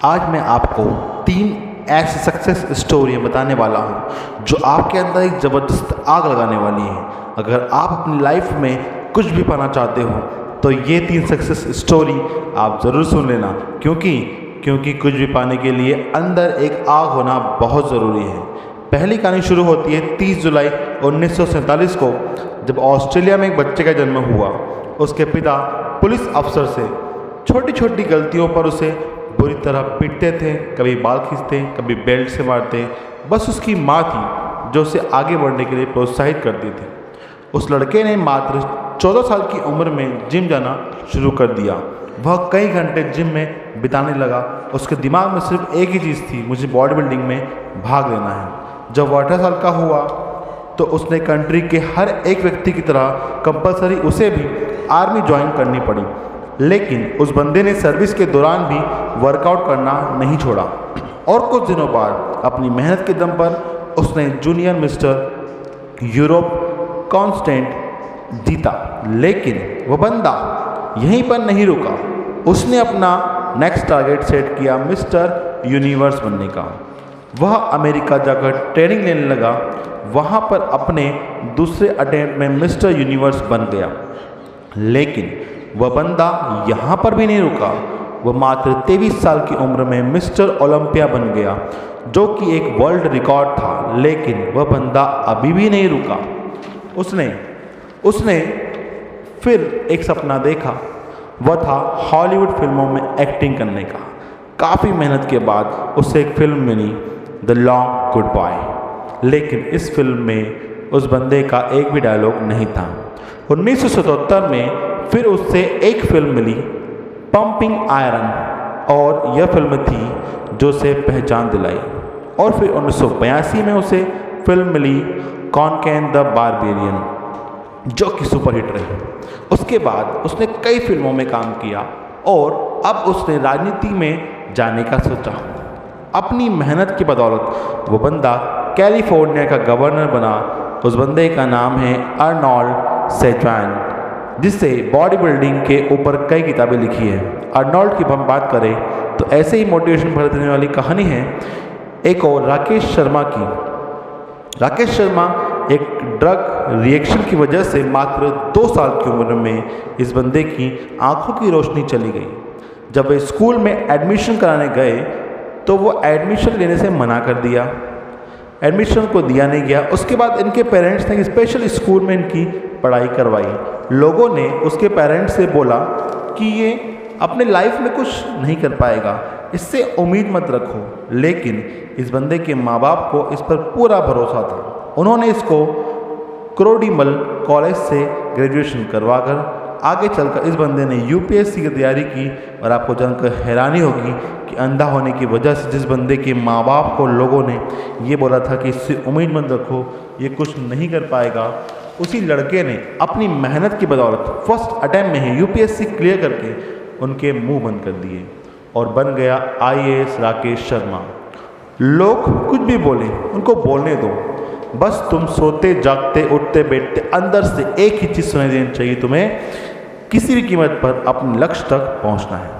आज मैं आपको 3 ऐसी सक्सेस स्टोरियाँ बताने वाला हूँ जो आपके अंदर एक ज़बरदस्त आग लगाने वाली हैं। अगर आप अपनी लाइफ में कुछ भी पाना चाहते हो तो ये 3 सक्सेस स्टोरी आप ज़रूर सुन लेना, क्योंकि कुछ भी पाने के लिए अंदर एक आग होना बहुत ज़रूरी है। पहली कहानी शुरू होती है 30 जुलाई 1947 को, जब ऑस्ट्रेलिया में एक बच्चे का जन्म हुआ। उसके पिता पुलिस अफसर से छोटी छोटी गलतियों पर उसे बुरी तरह पीटते थे, कभी बाल खींचते, कभी बेल्ट से मारते। बस उसकी माँ थी जो उसे आगे बढ़ने के लिए प्रोत्साहित करती थी। उस लड़के ने मात्र 14 साल की उम्र में जिम जाना शुरू कर दिया। वह कई घंटे जिम में बिताने लगा। उसके दिमाग में सिर्फ एक ही चीज़ थी, मुझे बॉडी बिल्डिंग में भाग लेना है। जब वह 18 साल का हुआ तो उसने कंट्री के हर एक व्यक्ति की तरह कंपलसरी उसे भी आर्मी ज्वाइन करनी पड़ी। लेकिन उस बंदे ने सर्विस के दौरान भी वर्कआउट करना नहीं छोड़ा और कुछ दिनों बाद अपनी मेहनत के दम पर उसने जूनियर मिस्टर यूरोप कॉन्स्टेंट जीता। लेकिन वह बंदा यहीं पर नहीं रुका। उसने अपना नेक्स्ट टारगेट सेट किया मिस्टर यूनिवर्स बनने का। वह अमेरिका जाकर ट्रेनिंग लेने लगा। वहाँ पर अपने दूसरे अटेम्प्ट में मिस्टर यूनिवर्स बन गया। लेकिन वह बंदा यहाँ पर भी नहीं रुका। वह मात्र 23 साल की उम्र में मिस्टर ओलंपिया बन गया, जो कि एक वर्ल्ड रिकॉर्ड था। लेकिन वह बंदा अभी भी नहीं रुका। उसने फिर एक सपना देखा। वह था हॉलीवुड फिल्मों में एक्टिंग करने का। काफ़ी मेहनत के बाद उसे एक फिल्म मिली, द लॉन्ग गुड बाय। लेकिन इस फिल्म में उस बंदे का एक भी डायलॉग नहीं था। 1977 में फिर उससे एक फिल्म मिली, पंपिंग आयरन, और यह फिल्म थी जो उसे पहचान दिलाई। और फिर 1982 में उसे film milli Konkan the barbarian, जो कि सुपरहिट रही। उसके बाद उसने कई फिल्मों में काम किया और अब उसने राजनीति में जाने का सोचा। अपनी मेहनत की बदौलत वो बंदा कैलिफोर्निया का गवर्नर बना। उस बंदे का नाम है अर्नोल्ड सेजवान, जिससे बॉडी बिल्डिंग के ऊपर कई किताबें लिखी है। अर्नोल्ड की हम बात करें तो ऐसे ही मोटिवेशन भर देने वाली कहानी है एक और राकेश शर्मा की। राकेश शर्मा एक ड्रग रिएक्शन की वजह से मात्र 2 साल की उम्र में इस बंदे की आंखों की रोशनी चली गई। जब वे स्कूल में एडमिशन कराने गए तो वो एडमिशन लेने से मना कर दिया। एडमिशन को दिया नहीं गया। उसके बाद इनके पेरेंट्स ने स्पेशल स्कूल में इनकी पढ़ाई करवाई। लोगों ने उसके पेरेंट्स से बोला कि ये अपने लाइफ में कुछ नहीं कर पाएगा, इससे उम्मीद मत रखो। लेकिन इस बंदे के माँ बाप को इस पर पूरा भरोसा था। उन्होंने इसको क्रोडीमल कॉलेज से ग्रेजुएशन करवाकर आगे चलकर इस बंदे ने यूपीएससी की तैयारी की। और आपको जानकर हैरानी होगी कि अंधा होने की वजह से जिस बंदे के माँ बाप को लोगों ने ये बोला था कि इससे उम्मीद मत रखो, ये कुछ नहीं कर पाएगा, उसी लड़के ने अपनी मेहनत की बदौलत फर्स्ट अटैम्प्ट में ही यूपीएससी क्लियर करके उनके मुंह बंद कर दिए और बन गया आईएएस राकेश शर्मा। लोग कुछ भी बोले, उनको बोलने दो। बस तुम सोते जागते उठते बैठते अंदर से एक ही चीज़ सुनाई देनी चाहिए, तुम्हें किसी भी कीमत पर अपने लक्ष्य तक पहुंचना है।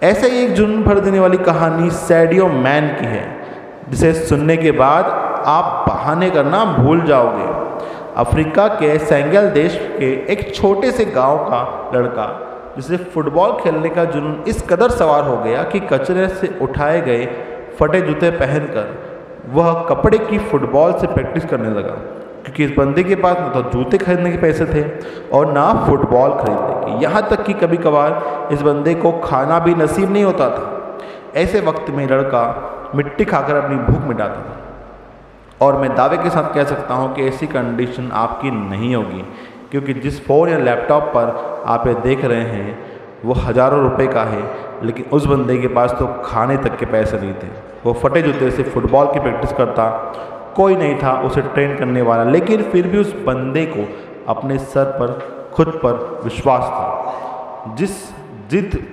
ऐसे ही एक जुनून भर देने वाली कहानी सैडियो मैन की है, जिसे सुनने के बाद आप बहाने करना भूल जाओगे। अफ्रीका के सेनेगल देश के एक छोटे से गांव का लड़का, जिसे फुटबॉल खेलने का जुनून इस कदर सवार हो गया कि कचरे से उठाए गए फटे जूते पहनकर वह कपड़े की फुटबॉल से प्रैक्टिस करने लगा। क्योंकि इस बंदे के पास न तो जूते खरीदने के पैसे थे और ना फुटबॉल खरीदने के। यहाँ तक कि कभी कभार इस बंदे को खाना भी नसीब नहीं होता था। ऐसे वक्त में लड़का मिट्टी खाकर अपनी भूख मिटाता था। और मैं दावे के साथ कह सकता हूँ कि ऐसी कंडीशन आपकी नहीं होगी, क्योंकि जिस फ़ोन या लैपटॉप पर आप ये देख रहे हैं वो हज़ारों रुपए का है। लेकिन उस बंदे के पास तो खाने तक के पैसे नहीं थे। वो फटे जूते से फुटबॉल की प्रैक्टिस करता, कोई नहीं था उसे ट्रेन करने वाला। लेकिन फिर भी उस बंदे को अपने सर पर खुद पर विश्वास था।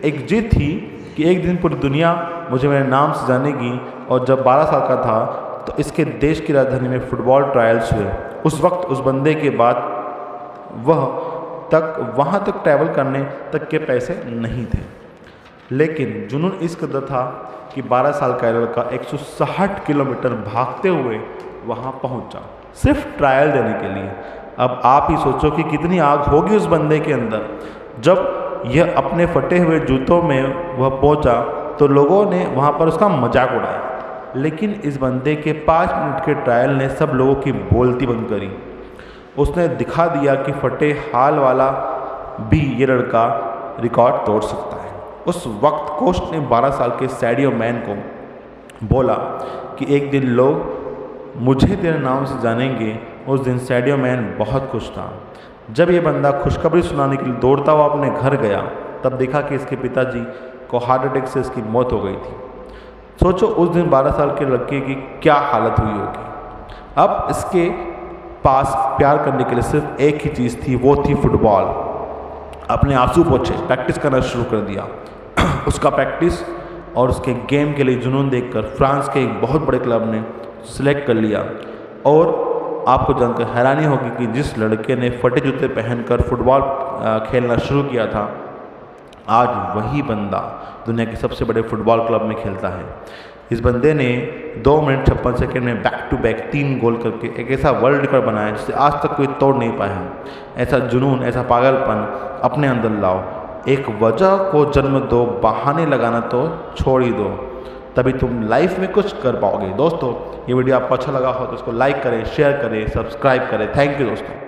एक जिद थी कि एक दिन पूरी दुनिया मुझे मेरे नाम से जानेगी। और जब 12 साल का था तो इसके देश की राजधानी में फुटबॉल ट्रायल्स हुए। उस वक्त उस बंदे के बाद वहाँ तक ट्रैवल करने तक के पैसे नहीं थे। लेकिन जुनून इस कदर था कि 12 साल का लड़का 160 किलोमीटर भागते हुए वहाँ पहुँचा, सिर्फ ट्रायल देने के लिए। अब आप ही सोचो कि कितनी आग होगी उस बंदे के अंदर। जब यह अपने फटे हुए जूतों में वह पहुँचा तो लोगों ने वहाँ पर उसका मजाक उड़ाया, लेकिन इस बंदे के 5 मिनट के ट्रायल ने सब लोगों की बोलती बंद करी। उसने दिखा दिया कि फटे हाल वाला भी ये लड़का रिकॉर्ड तोड़ सकता है। उस वक्त कोच ने 12 साल के सैडियो मैन को बोला कि एक दिन लोग मुझे तेरे नाम से जानेंगे। उस दिन सैडियो मैन बहुत खुश था। जब ये बंदा खुशखबरी सुनाने के लिए दौड़ता हुआ अपने घर गया, तब देखा कि इसके पिताजी को हार्ट अटैक से इसकी मौत हो गई थी। सोचो उस दिन 12 साल के लड़के की क्या हालत हुई होगी। अब इसके पास प्यार करने के लिए सिर्फ एक ही चीज़ थी, वो थी फुटबॉल। अपने आंसू पोंछे प्रैक्टिस करना शुरू कर दिया। उसका प्रैक्टिस और उसके गेम के लिए जुनून देखकर फ्रांस के एक बहुत बड़े क्लब ने सिलेक्ट कर लिया। और आपको जानकर हैरानी होगी कि जिस लड़के ने फटे जूते पहनकर फुटबॉल खेलना शुरू किया था, आज वही बंदा दुनिया के सबसे बड़े फुटबॉल क्लब में खेलता है। इस बंदे ने 2 मिनट 56 सेकंड में बैक टू बैक 3 गोल करके एक ऐसा वर्ल्ड रिकॉर्ड बनाया जिसे आज तक कोई तोड़ नहीं पाया। ऐसा जुनून, ऐसा पागलपन अपने अंदर लाओ। एक वजह को जन्म दो, बहाने लगाना तो छोड़ ही दो, तभी तुम लाइफ में कुछ कर पाओगे। दोस्तों, ये वीडियो आपको अच्छा लगा हो तो इसको लाइक करें, शेयर करें, सब्सक्राइब करें। थैंक यू दोस्तों।